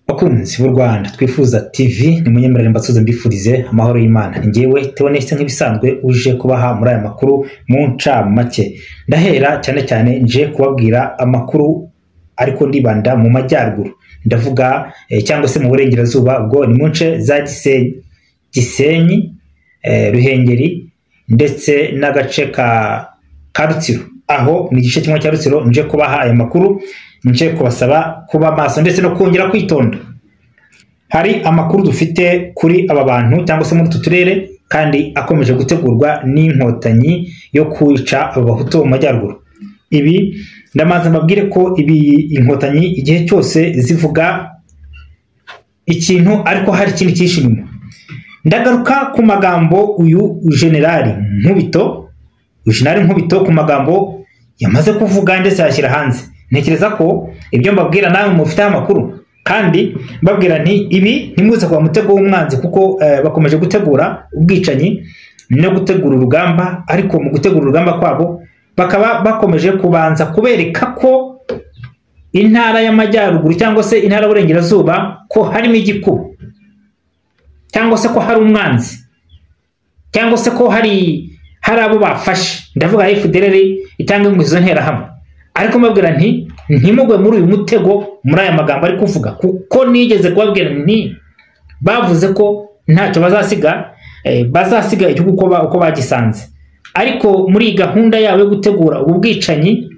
Bakunzi b'u Rwanda Twifuza TV ni munyemerere mbasuze mbifurize amahoro y'Imana. Ngewe Theoneste nk'ibisanzwe uje kubaha muri aya makuru mu ncamake. Ndahera cyane nje kubabwira amakuru ariko ndibanda mu majyaruguru. Ndavuga cyangwa se mu burengerazuba ubwo ni mu nce za Gisenyi, Ruhengeri ndetse n'agace ka Rutsiro. Aho ni igice kimwe cya Rutsiro nje kubaha aya makuru. Nje kubasaba kuba maso ndetse no kongera kwitonda. Hari amakuru dufite kuri aba bantu cyangwa se muri tuturere kandi akomeje gutegurwa n'inkotanyi yo kwica abahutu mu majyaruguru. Ibi ndamaze mbabwire ko ibi inkotanyi igihe cyose zivuga ikintu ariko hari ikindi cyinshi nyuma. Ndagaruka ku magambo uyu Generali Nkubito ku magambo yamaze kuvuga ndetse yashyira hanze. Ntekereza ko ibyo mbabwira nawe mufite amakuru kandi mbabwira nti ibi ntimuze kwa mutego w'umwanzi kuko bakomeje gutegura ubwicanyi no gutegura urugamba, ariko mu gutegura urugamba kwabo bakaba bakomeje kubanza kubereka ko intara y'amajyaruguru cyangwa se intara y'uburengerazuba ko harimo igikuba cyangwa se ko hari umwanzi cyangwa se ko hari abo bafashe. Ndavuga FDLR itanga izo ntera hamwe, ariko mbabwira nti ntimugwe muri uyu mutego muri aya magambo ari kuvuga kuko nigeze kubabwira nti bavuze ko ntacyo bazasiga igihugu uko bagisanze, ariko muri gahunda yabo yo gutegura ubu bwicanyi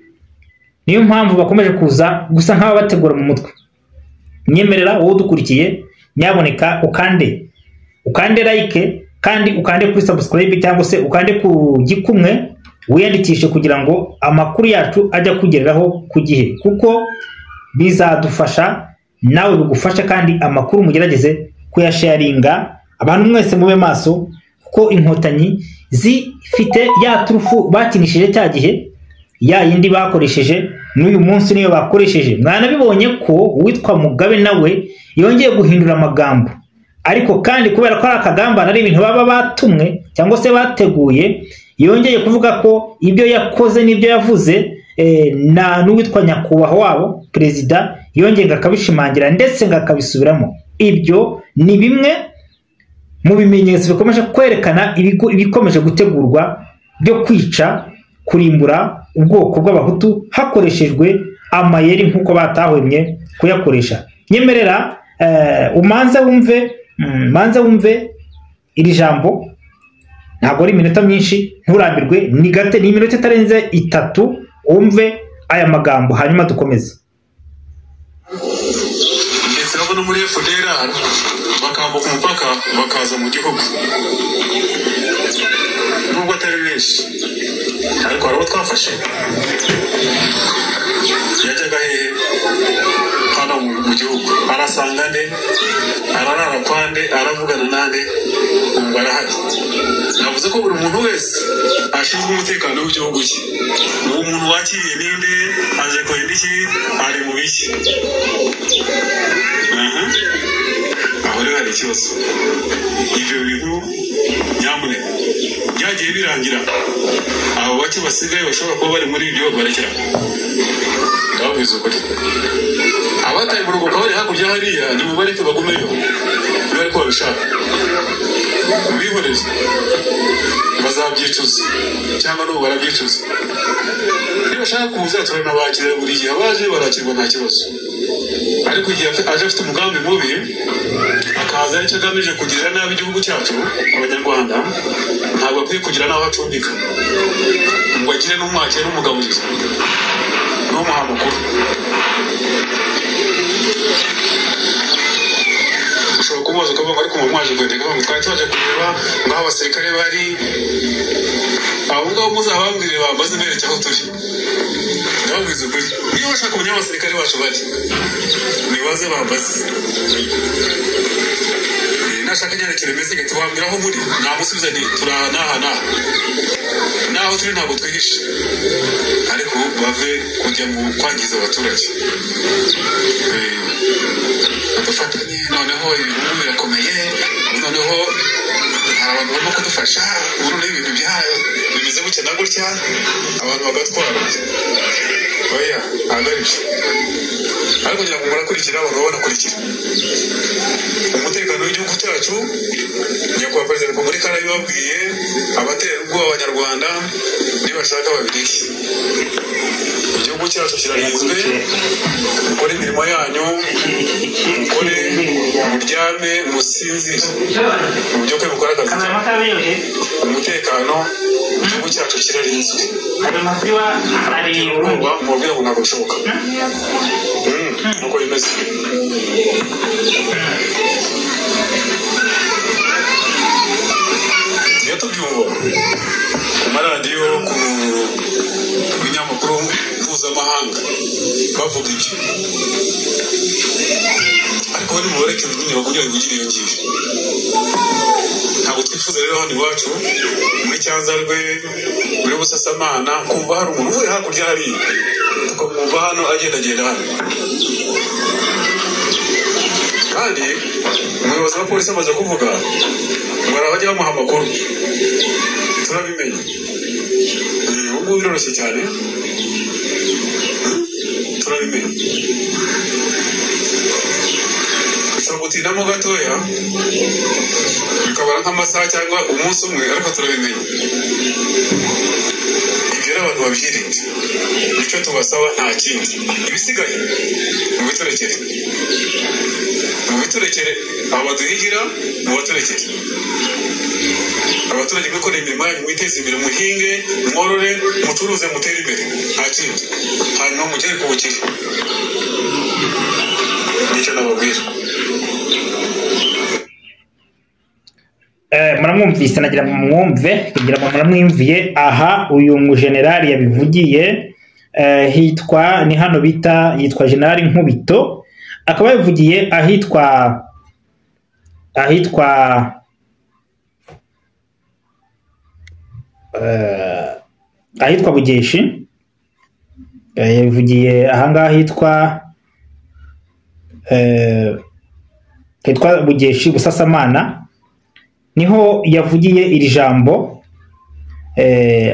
niyo mpamvu bakomeje kuza gusa nk'aba bategura mu mutwe. Nyemerera wowe dukurikiye nyaboneka ukande like kandi ukande kuri subscribe cyangwa se ukande ku gikumwe wiyandikishe kugira ngo amakuru yacu ajya kugereraho ku gihe, kuko bizadufasha nawe bigufasha kandi amakuru mugerageze kuyasharinga. Abantu mwese mube maso kuko inkotanyi zifite ya turufu bakinishije cya gihe, ya yindi bakoresheje n'uyu munsi niyo bakoresheje. Mwanabibonye ko uwitwa Mugabe nawe yongeye guhindura amagambo, ariko kandi kubera ko ari akagamba ari ibintu baba batumwe cyangwa se bateguye, yongeye kuvuga ko ibyo yakoze n'ibyo yavuze n'uwitwa nyakubahwa wabo perezida yongeye ngakabishimangira ndetse ngakabisubiramo. Ibyo ni bimwe mu bimenyetso bikomeje kwerekana ibikomeje gutegurwa byo kwica, kurimbura ubwoko bw'abahutu hakoreshejwe amayeri nk'uko batahwemye kuyakoresha. Nyemerera manze wumve iri jambo, ntabwo ari iminota myinshi nturambirwe, ni iminota itarenze 3 umve aya magambo hanyuma dukomeze. Ndetse no muri FDLR bakambuka umupaka bakaza mu gihugu nubwo atari benshi, ariko hari abo twafashe. Yajyaga hehe hano mu gihugu, arasanga nde, ararara kwande, aravugana nande, ngo arahari. Navuze ko buri muntu wese ashinzwe umutekano w'igihugu cye. Uwo muntu wakiriye ninde, aje kwenda iki, ari mu biki. Aho rero hari ikibazo. Ibyo bintu nyamuneka byagiye birangira, abo bake basigaye bashobora kuba bari muri ibyo barekera. Ndababwiza ukuri, abataye mu rugo bari hakurya hariya nimubareke bagumeyo niba ariko babishaka. Bihoreze bazabyicuza cyangwa n'ubu barabyicuza. Niba bashaka kuza turanabakira, buri gihe abaje barakirwa nta kibazo, ariko igihe aje afite umugambi mubi akaza aricyo agamije kugirira nabi igihugu cyacu abanyarwanda, ntabwo akwiye kugira n'aho acumbika ngo agire n'umwakira n'umugaburiza n'umuha amakuru. Ushobora kumubaza ukavuga ariko mu mwaje kwendeka ngo twari twaje kureba ngo aho abasirikare bari abo ngabo muzabambwire bambaze imereke aho turi. Ndababwiza ukuri, niba bashaka kumenya abasirikare bacu bari nibaze bambaze. Nashaka nyerekere mesike tubambwira aho muri, namusubiza nti turanaha naho turi ntabwo twihishe, ariko bave kujya mu kwangiza abaturage. Dufatanye noneho ibintu birakomeye, noneho abantu barimo kudufasha, ubu n'ibintu byayo bimeze gutya na gutya abantu bagatwara oya agarije ariko kugira ngo murakurikira abantu banakurikira umutekano w'igihugu cyacu nyakubahwa perezida wa repubulika arabibabwiye abatera ubwoba abanyarwanda nibashaka babireke igihugu cyacu kirarinzwe mukore imirimo yanyu mukore muryame musinzire mu byo kwe mukora akazi umutekano igihugu cyacu kirarinzwe mubabwira ngo ntabwo bishoboka nuko bimeze iyo tubyumva ku maradiyo ku binyamakuru mpuzamahanga bavuga ibyo ariko bari mubareke nyine kugira ngo ugire iyo ngiyo ntabwo twifuza rero hano iwacu muri Cyanzarwe muri Busasamana kumva hari umuntu uvuye hakurya hariya tukamwumva hano agendagenda hano kandi umuyobozi wa polisi amaze kuvuga ngo arabajya bamuha amakuru turabimenye ubu ngubu biroroshye cyane turabimenye ushobora gutindamo gatoya bikabara nk'amasaha cyangwa umunsi umwe ariko turabimenye ibyo rero abantu babyirinde icyo tubasaba nta kindi ibisigaye mu biturekere abo baduhigira mu baturekere abaturage mwikorera imirimo yanyu mwiteze imbere muhinge mworore mucuruze mutere imbere nta kindi hanyuma mugere ku bukire nicyo nababwira muramwumvise nagira ngo mwumve kugira ngo muramwimviye aha uyu mujenerali yabivugiye hitwa ni hano bita yitwa Generali Nkubito akaba yabivugiye ahitwa Bugeshi yabivugiye ahangaha hitwa Bugeshi Busasamana niho yavugiye iri jambo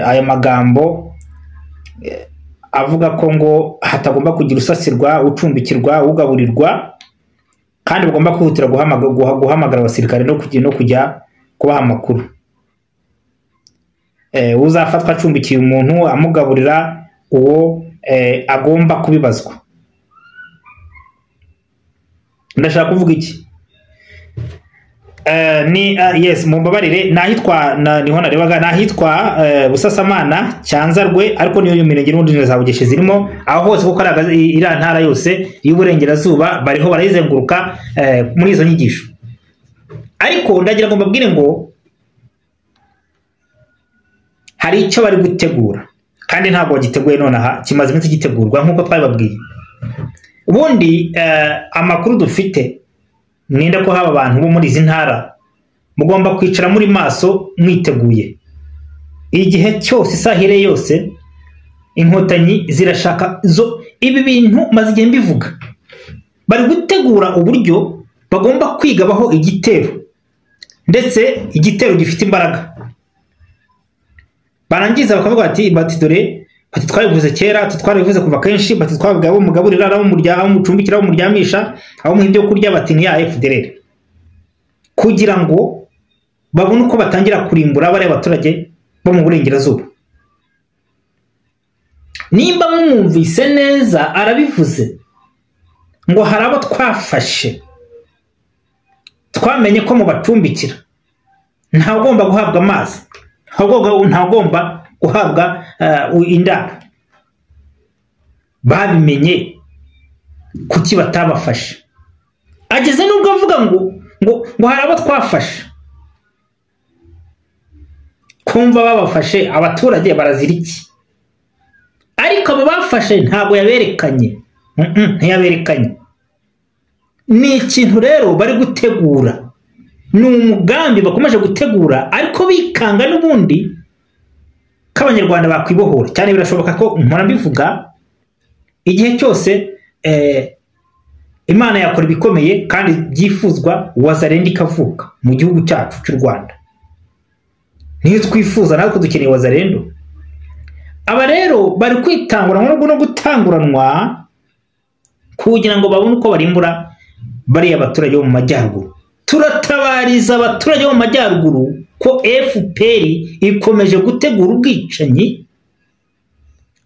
aya magambo avuga ko ngo hatagomba kugira usasirwa ucumbikirwa ugaburirwa kandi bagomba kwihutira guhamagara abasirikare no kujya kubaha amakuru uzafatwa acumbikiye umuntu amugaburira uwo agomba kubibazwa ndashaka kuvuga iki yes mumbabarire nahitwa niho narebaga nahitwa Busasamana Cyanzarwe ariko niyo mirenge n'undi za Bugeshi zirimo aho hose kuko ira ntara yose y'uburengerazuba bariho barayizenguruka muri izo nyigisho ariko ndagira ngo mbabwire ngo hari icyo bari gutegura kandi ntabwo bagiteguye nonaha kimaze iminsi gitegurwa nk'uko twabibabwiye ubundi amakuru dufite mwenda ko haba abantu bo muri izi ntara mugomba kwicara muri maso mwiteguye igihe cyose isahire yose inkotanyi zirashaka ibi bintu maze igihe mbivuga bari gutegura uburyo bagomba kwigabaho igitero ndetse igitero gifite imbaraga barangiza bakavuga bati dore bati twabivuze kera twarabivuze kuva kenshi bati twabwiye abo mugaburira abo mucumbikira abo muryamisha abo mu ibyo kurya bati ni ya FDLR kugira ngo babone uko batangira kurimbura bari abaturage bo mu burengerazuba nimba mwumvise neza arabivuze ngo hari abo twafashe twamenye ko mu bacumbikira ntagomba guhabwa amazi ntagomba guhabwa indaro babimenye kuki batabafashe ageze nubwo avuga ngo hari abo twafashe kumva babafashe abaturage barazira iki ariko abo bafashe ntabwo yaberekanye ntiyaberekanye ni ikintu rero bari gutegura ni umugambi bakomeje gutegura ariko bikanga n'ubundi ko abanyarwanda bakwibohora cyane birashoboka ko mpora mbivuga igihe cyose Imana yakora ibikomeye kandi byifuzwa wazarenda ikavuka mu gihugu cyacu cy'u Rwanda niyo twifuza natwe dukeneye wazalendo. Aba rero bari kwitangura no gutanguranwa kugira ngo babone uko barimbura bari abaturage bo mu majyaruguru. Turatabariza abaturage bo mu majyaruguru ko FPR ikomeje gutegura ubwicanyi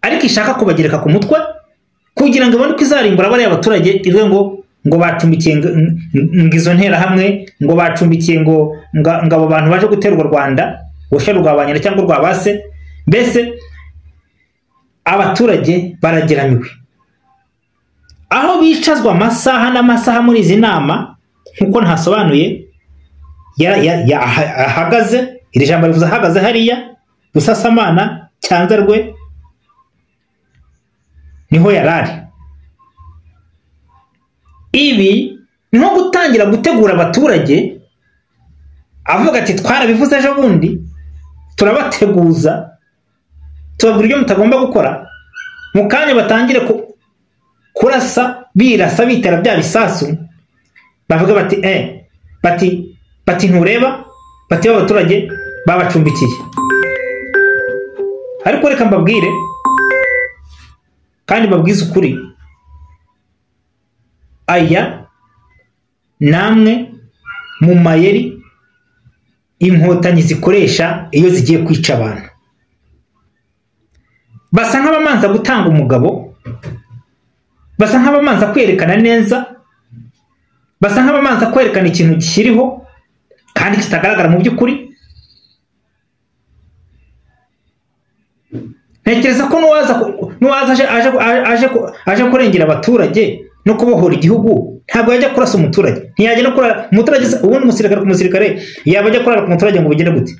ariko ishaka kubagereka ku mutwe kugira ngo ibone ko izarimbura bari abaturage ivuge ngo bacumbikiye ngizo ntera hamwe, ngo bacumbikiye ngo abo bantu baje gutera u Rwanda gushyira rwabanyana cyangwa rwabase. Mbese abaturage barageramiwe aho bicazwa amasaha n'amasaha muri izi nama nkuko ntasobanuye ahagaze. Iri jambo rivuze ahagaze hariya Busasamana Cyanzarwe niho yarari. Ibi niho gutangira gutegura abaturage avuga ati twarabivuze ejo bundi turabateguza tubabwira ibyo mutagomba gukora, mu kanya batangire kurasa birasa bitera bya bisasu bavuga bati ntureba bati abaturage babacumbikiye. Ariko reka mbabwire kandi babwize ukuri, aya namwe mu mayeri inkotanyi zikoresha iyo zigiye kwica abantu. Basa nk'abamanza gutanga umugabo, basa nk'abamanza kwerekana neza, basa nk'abamanza kwerekana ikintu gishyiriho kandi kitagaragara mu by'ukuri. Ntekereza ko nuwaza aje kurengera abaturage no kubohora igihugu ntabwo yajya kurasa umuturage, ntiyajya no kurara umuturage. Ubundi umusirikare ku musirikare yaba ajya kurara ku muturage ngo bigende gute?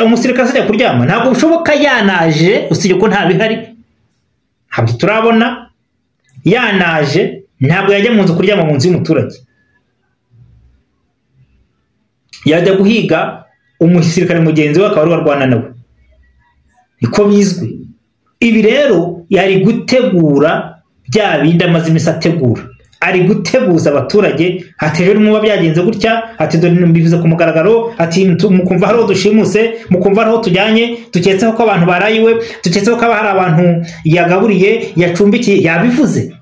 Umusirikare ajya kuryama ntabwo bishoboka yanaje, usibye ko nta bihari ntabwo turabona. Yanaje ntabwo yajya mu nzu kuryama mu nzu y'umuturage, yajya guhiga umusirikare mugenzi we akaba ari warwana nawe, niko bizwi. Ibi rero yari gutegura bya bindi amaze iminsi ategura, ari guteguza abaturage. Ati rero muba byagenze gutya, ati dore mbivuze ku mugaragaro, ati mukumva hariho dushimuse, mukumva hariho tujyanye, duketseho ko abantu barayiwe, duketseho ko hari abantu yagaburiye yacumbikiye. Yabivuze,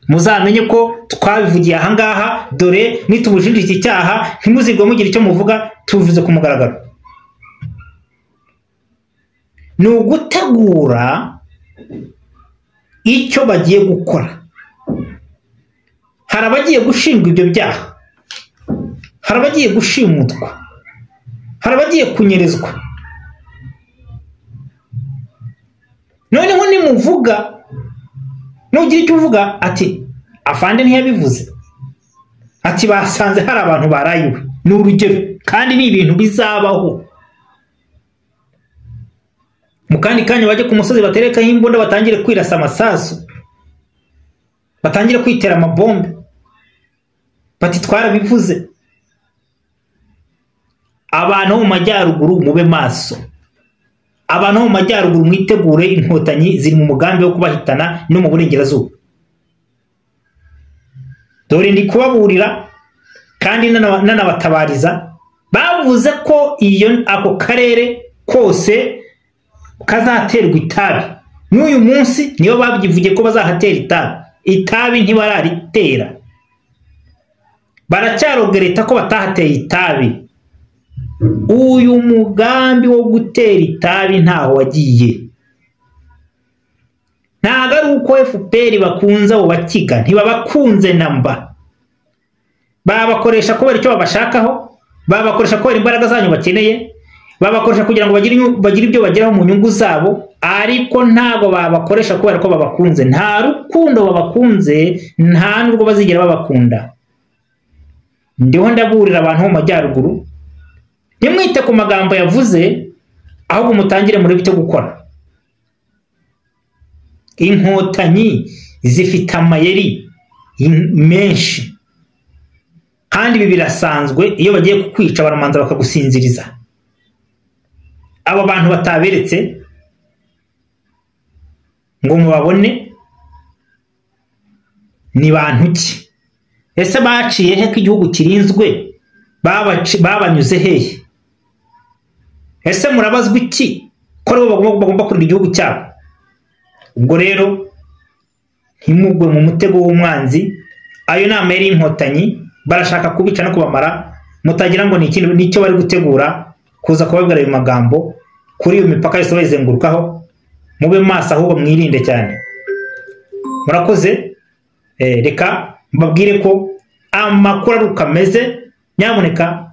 muzamenye ko twabivugiye ahangaha, dore nitubujije iki cyaha ntimuzigwe mugira icyo muvuga, tubivuze ku mugaragaro. Ni ugutegura icyo bagiye gukora. Hari abagiye gushinjwa ibyo byaha, hari abagiye gushimutwa, hari abagiye kunyerezwa. Noneho nimuvuga, nugira icyo uvuga ati afande ntiyabivuze, ati basanze hari abantu barayiwe, ni urugero kandi ni ibintu bizabaho. Mu kandi kanya bajye ku musozi baterekaho imbunda, batangire kwirasa amasasu, batangire kwitera amabombe, bati twarabivuze. Abantu mu majyaruguru mube maso, abantu mu majyaruguru mwitegure, inkotanyi ziri mu mugambi wo kubahitana no mu burengerazuba. Dore ndi kubaburira kandi nanabatabariza, bavuze ko ako karere kose kazaterwa itabi. N'uyu munsi niyo babyivugiye ko bazahatera itabi. Itabi ntibararitera, baracyarogereta ko batahateye itabi. Uyu mugambi wo gutera itabi ntaho wagiye. Ntago ari uko FPR bakunze abo bakiga, ntibabakunze namba. Babakoresha kubera icyo babashakaho, babakoresha kubera imbaraga zanyu bakeneye, babakoresha kugira ngo bagire ibyo bageraho mu nyungu zabo, ariko ntago babakoresha kubera ko babakunze. Nta rukundo babakunze, nta nubwo bazigera babakunda. Ndiho ndaburira abantu mu majyaruguru, nimwite ku magambo yavuze, ahubwo mutangire muri byo gukora. Inkotanyi zifite amayeri menshi, kandi ibi birasanzwe. Iyo bagiye kukwica baramanza bakagusinziriza. Aba bantu bataberetse ngo mubabone ni bantu ki? Ese baciye he ko igihugu kirinzwe babanyuze hehe? Ese murabazwa iki ko aribo bagomba kurinda igihugu cyabo? Ubwo rero ntimugwe mu mutego w'umwanzi. Ayo nama yari inkotanyi, barashaka kubica no kubamara, mutagira ngo ni ikintu nicyo bari gutegura kuza kubabwira ayo magambo kuri iyo mipaka yose bayizengurukaho. Mube maso ahubwo mwirinde cyane. Murakoze. Reka mbabwire ko amakuru arukameze, nyamuneka